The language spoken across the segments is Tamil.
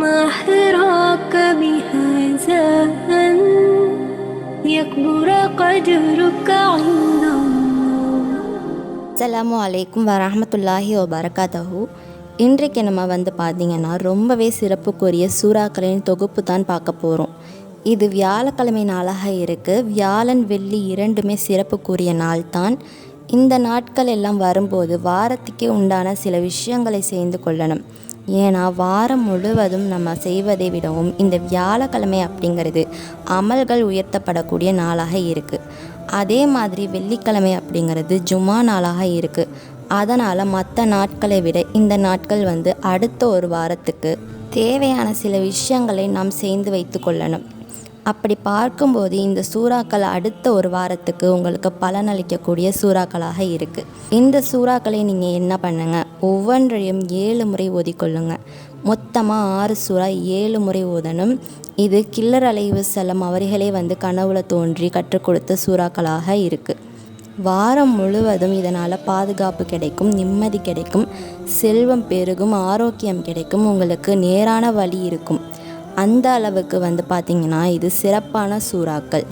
ما حراك بهذا أن يكبر قدرك عند الله. அஸ்ஸலாமு அலைக்கும் வரஹ்மத்துல்லாஹி வபரகாத்துஹு. இன்றைக்கு நம்ம பார்த்திங்கன்னா ரொம்பவே சிறப்புக்குரிய சூறாக்களின் தொகுப்பு தான் பார்க்க போகிறோம். இது வியாழக்கிழமை நாளாக இருக்குது. வியாழன் வெள்ளி இரண்டுமே சிறப்புக்குரிய நாள் தான். இந்த நாட்கள் எல்லாம் வரும்போது வாரத்துக்கே உண்டான சில விஷயங்களை செய்து கொள்ளணும். ஏன்னா வாரம் முழுவதும் நம்ம செய்வதை விடவும் இந்த வியாழக்கிழமை அப்படிங்கிறது அமல்கள் உயர்த்தப்படக்கூடிய நாளாக இருக்குது. அதே மாதிரி வெள்ளிக்கிழமை அப்படிங்கிறது ஜும்மா நாளாக இருக்குது. அதனால் மற்ற நாட்களை விட இந்த நாட்கள் அடுத்த ஒரு வாரத்துக்கு தேவையான சில விஷயங்களை நாம் செய்து வைத்து கொள்ளணும். அப்படி பார்க்கும்போது இந்த சூறாக்கள் அடுத்த ஒரு வாரத்துக்கு உங்களுக்கு பலனளிக்கக்கூடிய சூறாக்களாக இருக்குது. இந்த சூறாக்களை நீங்கள் என்ன பண்ணுங்கள், ஒவ்வொன்றையும் 7 முறை ஓதிக்கொள்ளுங்க. மொத்தமாக 6 சூறா 7 முறை ஓதணும். இது கில்லர் அலைஹிஸ்ஸலாம் அவர்களே கனவுல தோன்றி கற்றுக் கொடுத்த சூறாக்களாக இருக்குது. வாரம் முழுவதும் இதனால் பாதுகாப்பு கிடைக்கும், நிம்மதி கிடைக்கும், செல்வம் பெருகும், ஆரோக்கியம் கிடைக்கும், உங்களுக்கு நேரான வழி இருக்கும். அந்த அளவுக்கு பார்த்திங்கன்னா இது சிறப்பான சூறாக்கள்.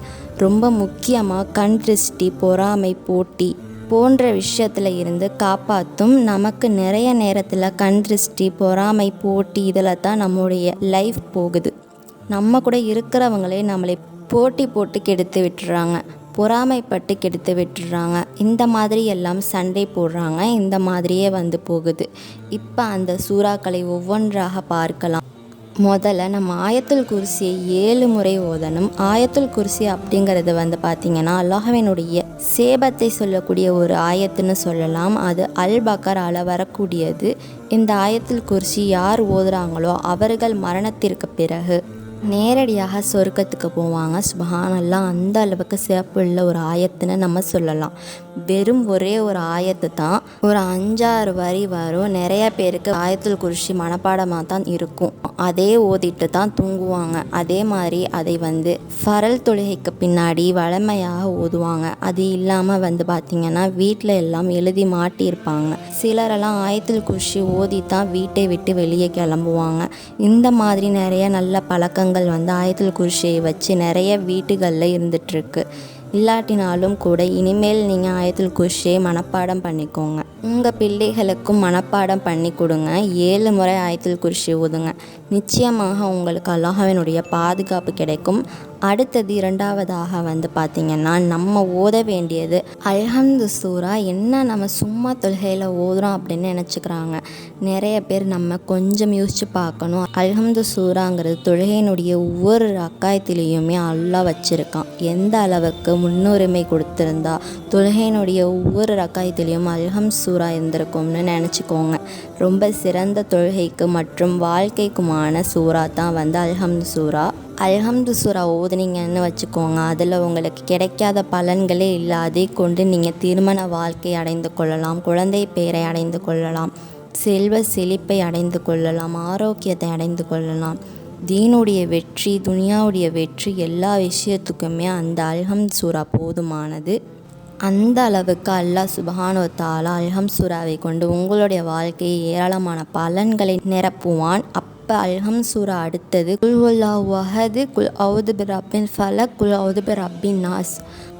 ரொம்ப முக்கியமாக கண் திருஷ்டி, பொறாமை, போட்டி போன்ற விஷயத்தில் இருந்து காப்பாற்றும். நமக்கு நிறைய நேரத்தில் கண் திருஷ்டி, பொறாமை, போட்டி இதில் தான் நம்முடைய லைஃப் போகுது. நம்ம கூட இருக்கிறவங்களே நம்மளை போட்டி போட்டு கெடுத்து விட்டுறாங்க, பொறாமைப்பட்டு கெடுத்து விட்டுறாங்க. இந்த மாதிரி எல்லாம் சண்டை போடுறாங்க. இந்த மாதிரியே போகுது. இப்போ அந்த சூறாக்களை ஒவ்வொன்றாக பார்க்கலாம். முதல்ல நம்ம ஆயத்துல் குர்சியை 7 முறை ஓதணும். ஆயத்துல் குர்சி அப்படிங்கிறது பார்த்திங்கன்னா அல்லாஹ்வினுடைய சேபத்தை சொல்லக்கூடிய ஒரு ஆயத்துன்னு சொல்லலாம். அது அல் பக்கரால வரக்கூடியது. இந்த ஆயத்துல் குர்சி யார் ஓதுறாங்களோ அவர்கள் மரணத்திற்கு பிறகு நேரடியாக சொர்க்கத்துக்கு போவாங்க. சுப்ஹானல்லாஹ், அந்த அளவுக்கு சிறப்புள்ள ஒரு ஆயத்துன்னு நம்ம சொல்லலாம். வெறும் ஒரே ஒரு ஆயத்து தான், ஒரு 5-6 வரி வரும். நிறைய பேருக்கு ஆயத்துல் குர்சி மனப்பாடமாக தான் இருக்கும். அதே ஓதிட்டு தான் தூங்குவாங்க. அதே மாதிரி அதை ஃபரல் தொழுகைக்கு பின்னாடி வழமையாக ஓதுவாங்க. அது இல்லாமல் பார்த்திங்கன்னா வீட்டில் எல்லாம் எழுதி மாட்டியிருப்பாங்க. சிலரெல்லாம் ஆயத்துல் குர்சி ஓதி தான் வீட்டை விட்டு வெளியே கிளம்புவாங்க. இந்த மாதிரி நிறைய நல்ல பழக்கங்கள் ஆயத்துல் குர்சியை வச்சு நிறைய வீட்டுகளில் இருந்துகிட்ருக்கு. இல்லாட்டினாலும் கூட இனிமேல் நீங்கள் ஆயத்துல் குர்சியை மனப்பாடம் பண்ணிக்கோங்க. உங்கள் பிள்ளைகளுக்கும் மனப்பாடம் பண்ணி கொடுங்க. 7 முறை ஆயத்துல் குர்சி ஓதுங்க. நிச்சயமாக உங்களுக்கு அல்லாஹ்வினுடைய பாதுகாப்பு கிடைக்கும். அடுத்தது இரண்டாவதாக பார்த்திங்கன்னா நம்ம ஓத வேண்டியது அல்ஹம்து சூரா. என்ன நம்ம சும்மா தொழுகையில் ஓதுறோம் அப்படின்னு நினச்சிக்கிறாங்க நிறைய பேர். நம்ம கொஞ்சம் யோசித்து பார்க்கணும். அல்ஹம்து சூறாங்கிறது தொழுகையினுடைய ஒவ்வொரு ரக்காயத்திலையுமே அல்லாஹ் வச்சுருக்கான். எந்த அளவுக்கு முன்னுரிமை கொடுத்துருந்தா தொழுகையினுடைய ஒவ்வொரு ரக்காயத்திலையும் அல்ஹம் சூரா இருந்திருக்கும்னு நினச்சிக்கோங்க. ரொம்ப சிறந்த தொழுகைக்கு மற்றும் வாழ்க்கைக்குமான சூறா தான் அல்ஹம்து சூரா. அல்ஹம்து சூரா ஓதுனீங்கன்னு வச்சுக்கோங்க, அதில் உங்களுக்கு கிடைக்காத பலன்களே இல்லை. அதை கொண்டு நீங்கள் திருமண வாழ்க்கை அடைந்து கொள்ளலாம், குழந்தை பேரை அடைந்து கொள்ளலாம், செல்வ செழிப்பை அடைந்து கொள்ளலாம், ஆரோக்கியத்தை அடைந்து கொள்ளலாம். தீனுடைய வெற்றி, துனியாவுடைய வெற்றி, எல்லா விஷயத்துக்குமே அந்த அல்ஹம்து சூரா போதுமானது. அந்த அளவுக்கு அல்லாஹ் சுப்ஹானஹு வ தஆலா அல்ஹம் சூராவை கொண்டு உங்களுடைய வாழ்க்கையை ஏராளமான பலன்களை நிரப்புவான். இப்போ அல்ஹம் சூரா அடுத்தது குல் ஹுவல்லாஹு அஹத், குல் அவுது பிரப்பில் ஃபலக், குல் அவுது பிரப்பின் நாஸ்.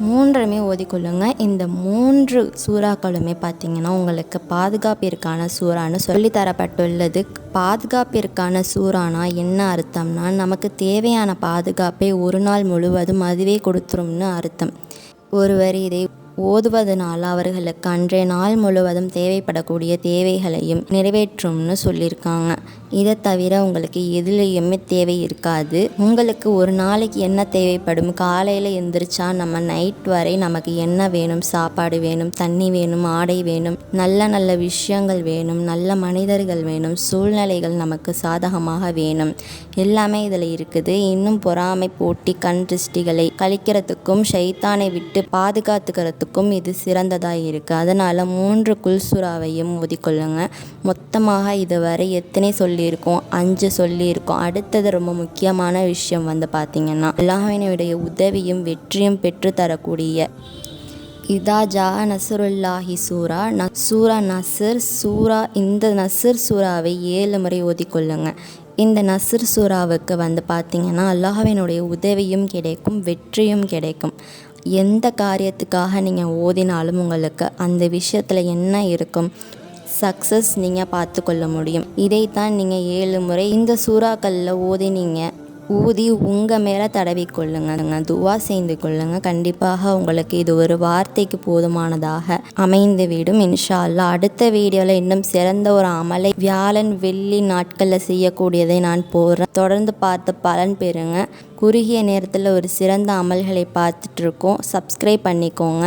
மூன்றுமே ஓதிக்கொள்ளுங்க. இந்த 3 சூறாக்களுமே பார்த்திங்கன்னா உங்களுக்கு பாதுகாப்பிற்கான சூறான்னு சொல்லித்தரப்பட்டுள்ளது. பாதுகாப்பிற்கான சூறானா என்ன அர்த்தம்னா, நமக்கு தேவையான பாதுகாப்பை ஒரு நாள் முழுவதும் அதுவே கொடுத்துரும்னு அர்த்தம். ஒருவர் இதை ஓதுவதனால் அவர்களுக்கு அன்றைய நாள் முழுவதும் தேவைப்படக்கூடிய தேவைகளையும் நிறைவேற்றும்னு சொல்லியிருக்காங்க. இதை தவிர உங்களுக்கு எதுலேயுமே தேவை இருக்காது. உங்களுக்கு ஒரு நாளைக்கு என்ன தேவைப்படும், காலையில் எழுந்திரிச்சா நம்ம நைட் வரை நமக்கு என்ன வேணும், சாப்பாடு வேணும், தண்ணி வேணும், ஆடை வேணும், நல்ல நல்ல விஷயங்கள் வேணும், நல்ல மனிதர்கள் வேணும், சூழ்நிலைகள் நமக்கு சாதகமாக வேணும், எல்லாமே இதில் இருக்குது. இன்னும் பொறாமை, போட்டி, கண் திருஷ்டிகளை கழிக்கிறதுக்கும் ஷைத்தானை விட்டு பாதுகாத்துக்கிறதுக்கும் இது சிறந்ததாக இருக்குது. அதனால் 3 குல்சூராவையும் ஓதிக்கொள்ளுங்க. மொத்தமாக இதுவரை எத்தனை சொல்லியிருக்கோம்? 5 சொல்லியிருக்கோம். அடுத்தது ரொம்ப முக்கியமான விஷயம் பார்த்திங்கன்னா அல்லாஹ்வினுடைய உதவியும் வெற்றியும் பெற்றுத்தரக்கூடிய இதா ஜா நஸ்ருல்லாஹி சூரா சூரா நஸ்ர் சூரா. இந்த நஸ்ர் சூறாவை 7 முறை ஓதிக்கொள்ளுங்க. இந்த நஸ்ர் சூறாவுக்கு வந்து பார்த்திங்கன்னா அல்லாஹ்வினுடைய உதவியும் கிடைக்கும், வெற்றியும் கிடைக்கும். எந்த காரியத்துக்காக நீங்கள் ஓதினாலும் உங்களுக்கு அந்த விஷயத்தில் என்ன இருக்கும், சக்ஸஸ் நீங்கள் பார்த்து கொள்ள முடியும். இதைத்தான் நீங்கள் 7 முறை இந்த சூறாக்களில் ஊதி உங்கள் மேலே தடவி கொள்ளுங்க, துவா செய்து கொள்ளுங்க. கண்டிப்பாக உங்களுக்கு இது ஒரு வார்த்தைக்கு போதுமானதாக அமைந்துவிடும் இன்ஷா அல்லாஹ். அடுத்த வீடியோவில் இன்னும் சிறந்த ஒரு அமலை வியாழன் வெள்ளி நாட்களில் செய்யக்கூடியதை நான் போடுறேன். தொடர்ந்து பார்த்து பலன் பெறுங்க. குறுகிய நேரத்தில் ஒரு சிறந்த அமல்களை பார்த்துட்ருக்கோம். சப்ஸ்கிரைப் பண்ணிக்கோங்க.